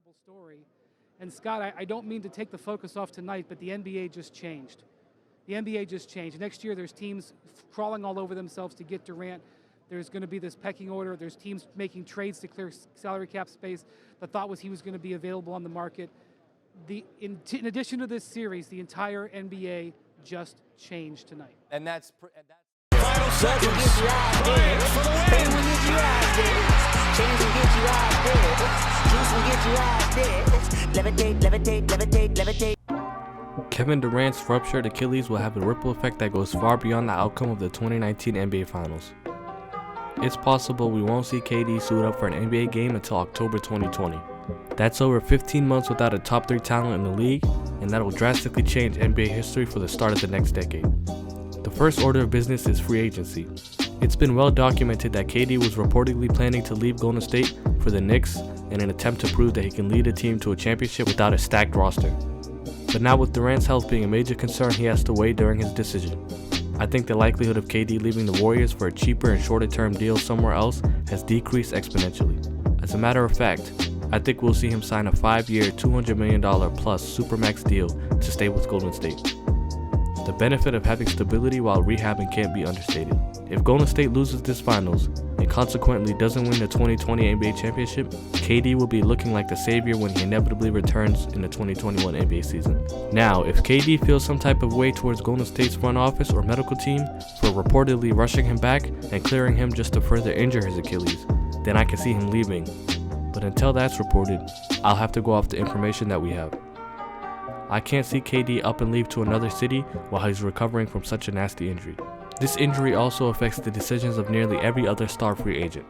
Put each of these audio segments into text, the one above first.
incredible story. And Scott, I don't mean to take the focus off tonight, but the NBA just changed. The NBA just changed. Next year, there's teams crawling all over themselves to get Durant. There's going to be this pecking order. There's teams making trades to clear salary cap space. The thought was he was going to be available on the market. In addition to this series, the entire NBA just changed tonight. And that's final seconds. For the win. Levitate. Kevin Durant's ruptured Achilles will have a ripple effect that goes far beyond the outcome of the 2019 NBA Finals. It's possible we won't see KD suit up for an NBA game until October 2020. That's over 15 months without a top 3 talent in the league, and that will drastically change NBA history for the start of the next decade. The first order of business is free agency. It's been well documented that KD was reportedly planning to leave Golden State for the Knicks in an attempt to prove that he can lead a team to a championship without a stacked roster. But now with Durant's health being a major concern, he has to weigh during his decision. I think the likelihood of KD leaving the Warriors for a cheaper and shorter term deal somewhere else has decreased exponentially. As a matter of fact, I think we'll see him sign a 5-year, $200 million plus Supermax deal to stay with Golden State. The benefit of having stability while rehabbing can't be understated. If Golden State loses this finals, and consequently doesn't win the 2020 NBA championship, KD will be looking like the savior when he inevitably returns in the 2021 NBA season. Now, if KD feels some type of way towards Golden State's front office or medical team for reportedly rushing him back and clearing him just to further injure his Achilles, then I can see him leaving. But until that's reported, I'll have to go off the information that we have. I can't see KD up and leave to another city while he's recovering from such a nasty injury. This injury also affects the decisions of nearly every other star free agent.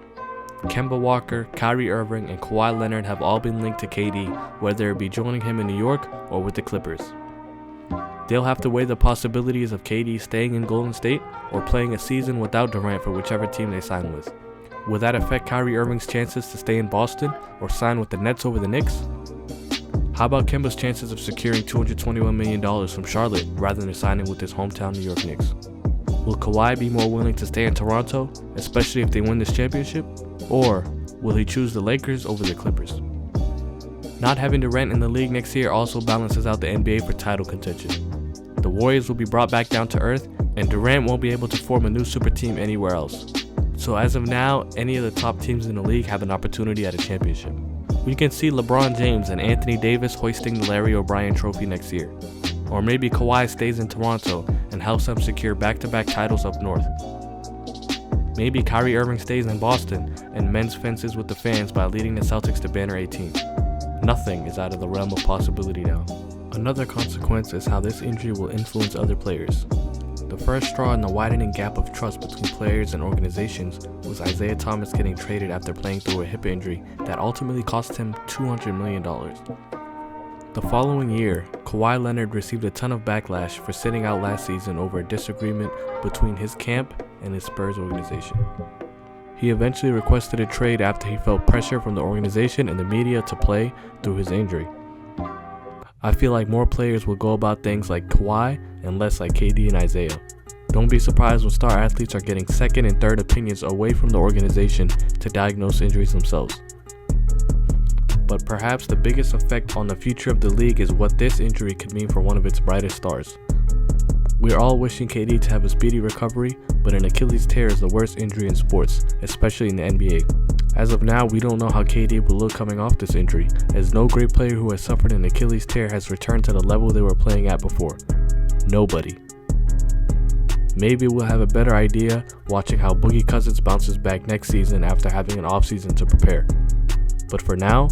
Kemba Walker, Kyrie Irving, and Kawhi Leonard have all been linked to KD, whether it be joining him in New York or with the Clippers. They'll have to weigh the possibilities of KD staying in Golden State or playing a season without Durant for whichever team they sign with. Will that affect Kyrie Irving's chances to stay in Boston or sign with the Nets over the Knicks? How about Kemba's chances of securing $221 million from Charlotte rather than signing with his hometown New York Knicks? Will Kawhi be more willing to stay in Toronto, especially if they win this championship? Or will he choose the Lakers over the Clippers? Not having Durant in the league next year also balances out the NBA for title contention. The Warriors will be brought back down to earth, and Durant won't be able to form a new super team anywhere else. So as of now, any of the top teams in the league have an opportunity at a championship. We can see LeBron James and Anthony Davis hoisting the Larry O'Brien trophy next year. Or maybe Kawhi stays in Toronto and helps them secure back-to-back titles up north. Maybe Kyrie Irving stays in Boston and mends fences with the fans by leading the Celtics to banner 18. Nothing is out of the realm of possibility now. Another consequence is how this injury will influence other players. The first straw in the widening gap of trust between players and organizations was Isaiah Thomas getting traded after playing through a hip injury that ultimately cost him $200 million. The following year, Kawhi Leonard received a ton of backlash for sitting out last season over a disagreement between his camp and his Spurs organization. He eventually requested a trade after he felt pressure from the organization and the media to play through his injury. I feel like more players will go about things like Kawhi and less like KD and Isaiah. Don't be surprised when star athletes are getting second and third opinions away from the organization to diagnose injuries themselves. But perhaps the biggest effect on the future of the league is what this injury could mean for one of its brightest stars. We're all wishing KD to have a speedy recovery, but an Achilles tear is the worst injury in sports, especially in the NBA. As of now, we don't know how KD will look coming off this injury, as no great player who has suffered an Achilles tear has returned to the level they were playing at before. Nobody. Maybe we'll have a better idea watching how Boogie Cousins bounces back next season after having an offseason to prepare. But for now,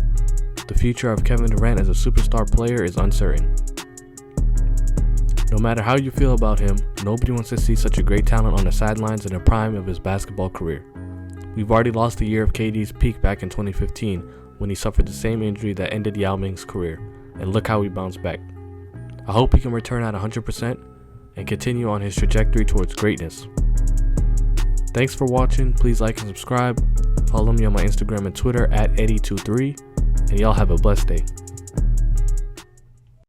the future of Kevin Durant as a superstar player is uncertain. No matter how you feel about him, nobody wants to see such a great talent on the sidelines in the prime of his basketball career. We've already lost a year of KD's peak back in 2015 when he suffered the same injury that ended Yao Ming's career, and look how he bounced back. I hope he can return at 100% and continue on his trajectory towards greatness. Thanks for watching. Please like and subscribe. Follow me on my Instagram and Twitter at Eddie23, and y'all have a blessed day.